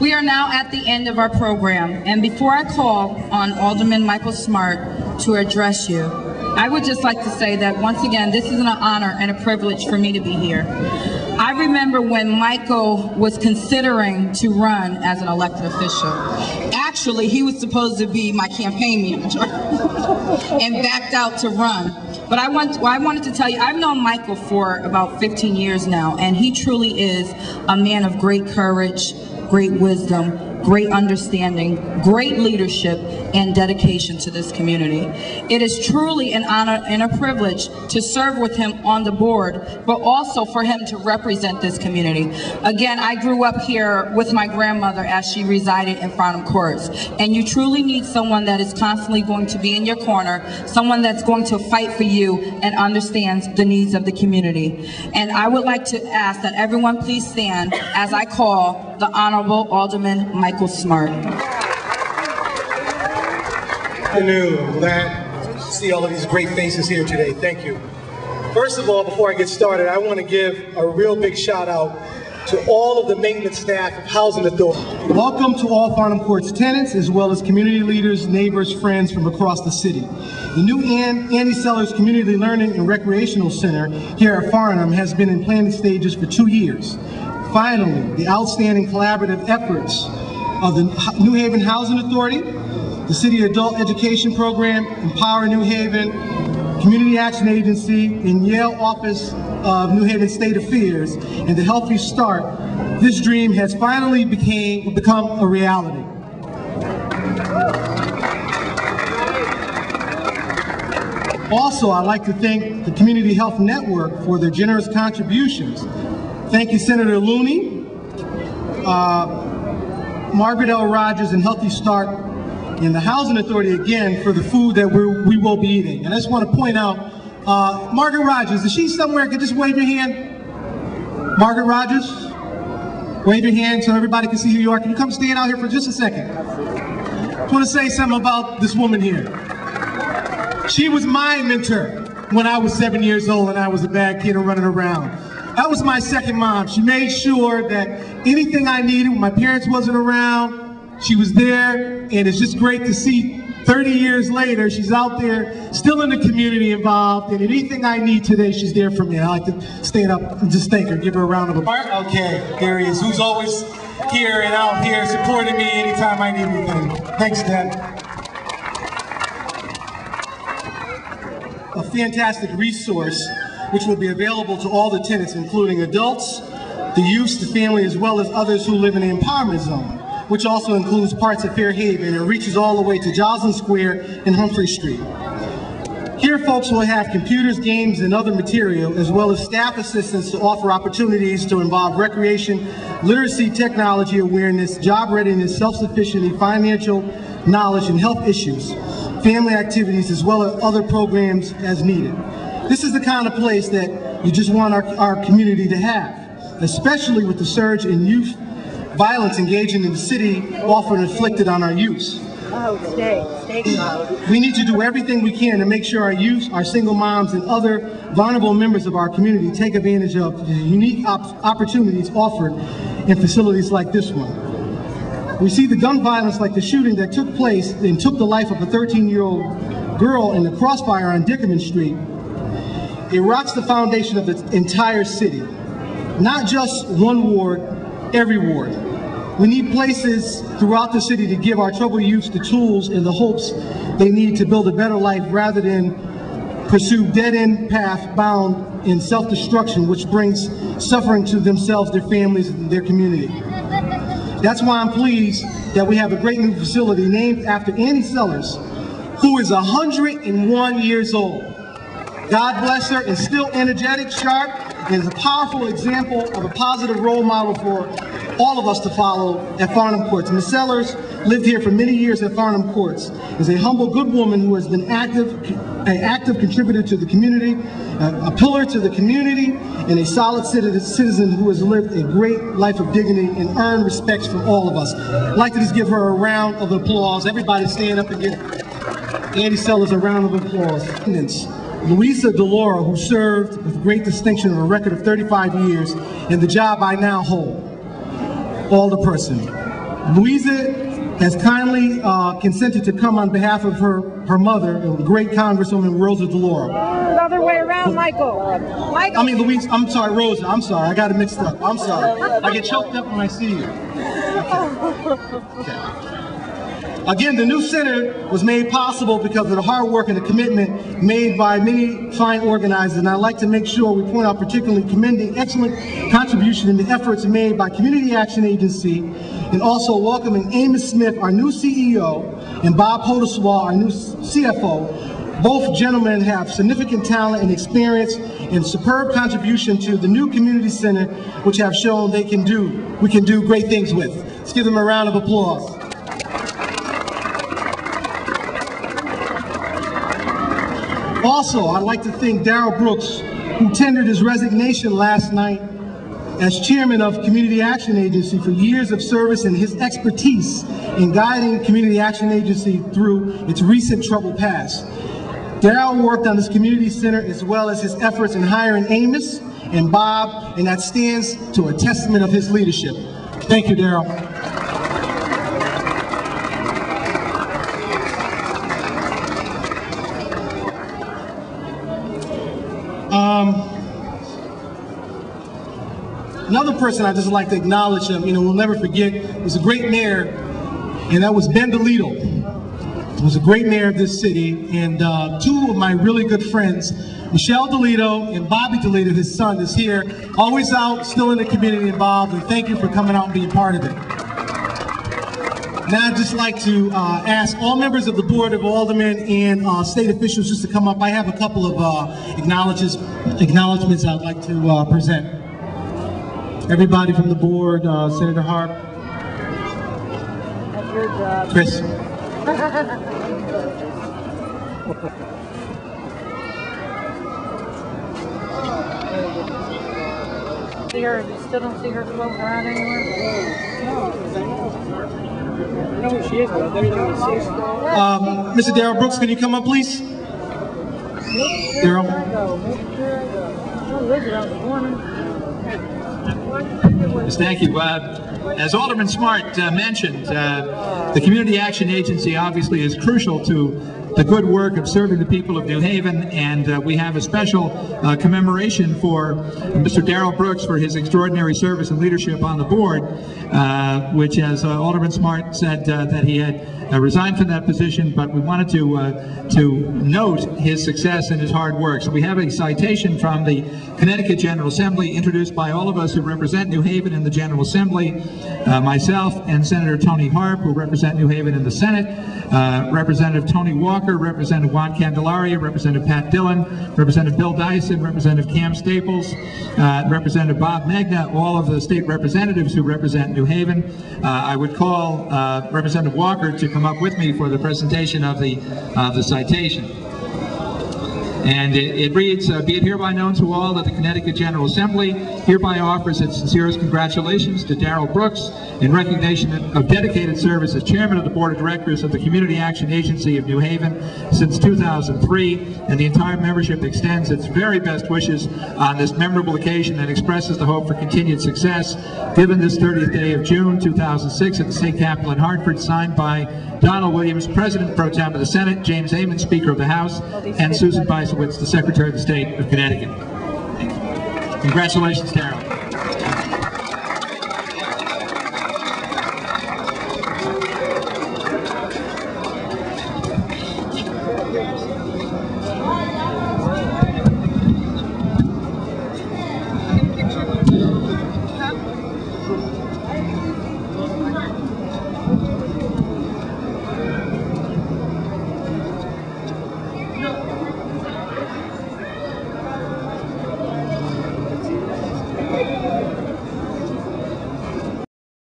We are now at the end of our program, and before I call on Alderman Michael Smart to address you, I would just like to say that once again, this is an honor and a privilege for me to be here. I remember when Michael was considering to run as an elected official. Actually, he was supposed to be my campaign manager and backed out to run. But I wanted to tell you, I've known Michael for about 15 years now, and he truly is a man of great courage, great wisdom, great understanding, great leadership, and dedication to this community. It is truly an honor and a privilege to serve with him on the board, but also for him to represent this community. Again, I grew up here with my grandmother as she resided in Farnham Courts, and you truly need someone that is constantly going to be in your corner, someone that's going to fight for you and understands the needs of the community. And I would like to ask that everyone please stand as I call the Honorable Alderman Michael Smart. Good afternoon. I'm glad to see all of these great faces here today. Thank you. First of all, before I get started, I want to give a real big shout out to all of the maintenance staff of Housing Authority. Welcome to all Farnham Courts tenants, as well as community leaders, neighbors, friends from across the city. The new Andy Sellers Community Learning and Recreational Center here at Farnham has been in planning stages for 2 years. Finally, the outstanding collaborative efforts of the New Haven Housing Authority, the City Adult Education Program, Empower New Haven, Community Action Agency, and Yale Office of New Haven State Affairs, and the Healthy Start, this dream has finally become a reality. Also, I'd like to thank the Community Health Network for their generous contributions. Thank you, Senator Looney, Margaret L. Rogers, and Healthy Start, and the Housing Authority again for the food that we will be eating. And I just want to point out, Margaret Rogers, is she somewhere? Could just wave your hand? Margaret Rogers, wave your hand so everybody can see who you are. Can you come stand out here for just a second? I want to say something about this woman here. She was my mentor when I was 7 years old and I was a bad kid and running around. That was my second mom. She made sure that anything I needed when my parents wasn't around, she was there, and it's just great to see 30 years later, she's out there still in the community involved, and anything I need today, she's there for me. I like to stand up and just thank her, give her a round of applause. Okay, there he is, who's always here and out here supporting me anytime I need anything. Thanks, Dad. A fantastic resource which will be available to all the tenants, including adults, the youth, the family, as well as others who live in the empowerment zone, which also includes parts of Fairhaven and reaches all the way to Joslin Square and Humphrey Street. Here, folks will have computers, games, and other material, as well as staff assistance to offer opportunities to involve recreation, literacy, technology awareness, job readiness, self-sufficiency, financial knowledge, and health issues, family activities, as well as other programs as needed. This is the kind of place that you just want our community to have, especially with the surge in youth violence engaging in the city, often inflicted on our youth. We need to do everything we can to make sure our youth, our single moms, and other vulnerable members of our community take advantage of the unique opportunities offered in facilities like this one. We see the gun violence like the shooting that took place and took the life of a 13-year-old girl in the crossfire on Dickerman Street. It rocks the foundation of the entire city, not just one ward, every ward. We need places throughout the city to give our troubled youth the tools and the hopes they need to build a better life rather than pursue dead-end path bound in self-destruction, which brings suffering to themselves, their families, and their community. That's why I'm pleased that we have a great new facility named after Andy Sellers, who is 101 years old. God bless her, and still energetic, sharp, and is a powerful example of a positive role model for all of us to follow at Farnham Courts. Ms. Sellers lived here for many years at Farnham Courts. Is a humble, good woman who has been an active contributor to the community, a pillar to the community, and a solid citizen who has lived a great life of dignity and earned respect from all of us. I'd like to just give her a round of applause. Everybody stand up and give Andy Sellers a round of applause. Louisa DeLaura, who served with great distinction on a record of 35 years in the job I now hold. Alderperson. Louisa has kindly consented to come on behalf of her mother, the great Congresswoman Rosa DeLauro. The other way around, Michael. I mean, Louise, I'm sorry, Rosa, I'm sorry, I got it mixed up. I'm sorry. I get choked up when I see you. Okay. Again, the new center was made possible because of the hard work and the commitment made by many fine organizers, and I'd like to make sure we point out particularly commending excellent contribution in the efforts made by Community Action Agency, and also welcoming Amos Smith, our new CEO, and Bob Podeswa, our new CFO. Both gentlemen have significant talent and experience and superb contribution to the new community center, which have shown we can do great things with. Let's give them a round of applause. Also, I'd like to thank Darrell Brooks, who tendered his resignation last night as chairman of Community Action Agency for years of service and his expertise in guiding Community Action Agency through its recent troubled past. Darrell worked on this community center as well as his efforts in hiring Amos and Bob, and that stands to a testament of his leadership. Thank you, Darrell. Another person I just like to acknowledge, we'll never forget, was a great mayor, and that was Ben DeLito. He was a great mayor of this city, and two of my really good friends, Michelle DeLito and Bobby DeLito, his son, is here, always out, still in the community involved, and thank you for coming out and being part of it. Now I'd just like to ask all members of the Board of Aldermen and state officials just to come up. I have a couple of acknowledgements I'd like to present. Everybody from the board, Senator Harp. That's your job. Chris. See her, you still don't see her floating around anywhere? I know who she is, but I don't know who she is. Mr. Darrell Brooks, can you come up, please? Darrell. Yes, thank you. As Alderman Smart mentioned, the Community Action Agency obviously is crucial to the good work of serving the people of New Haven, and we have a special commemoration for Mr. Darrell Brooks for his extraordinary service and leadership on the board, which, as Alderman Smart said, that he had resigned from that position, but we wanted to note his success and his hard work. So we have a citation from the Connecticut General Assembly introduced by all of us who represent New Haven in the General Assembly, myself and Senator Tony Harp, who represent New Haven in the Senate, Representative Tony Walker, Representative Juan Candelaria, Representative Pat Dillon, Representative Bill Dyson, Representative Cam Staples, Representative Bob Magna, all of the state representatives who represent New Haven. I would call Representative Walker to come up with me for the presentation of the citation. And it reads, be it hereby known to all that the Connecticut General Assembly hereby offers its sincerest congratulations to Darrell Brooks in recognition of dedicated service as Chairman of the Board of Directors of the Community Action Agency of New Haven since 2003, and the entire membership extends its very best wishes on this memorable occasion and expresses the hope for continued success, given this 30th day of June 2006 at the State Capitol in Hartford, signed by Donald Williams, President Pro Tem of the Senate, James Amon, Speaker of the House, and Susan Beisowitz, the Secretary of the State of Connecticut. Congratulations, Darrell.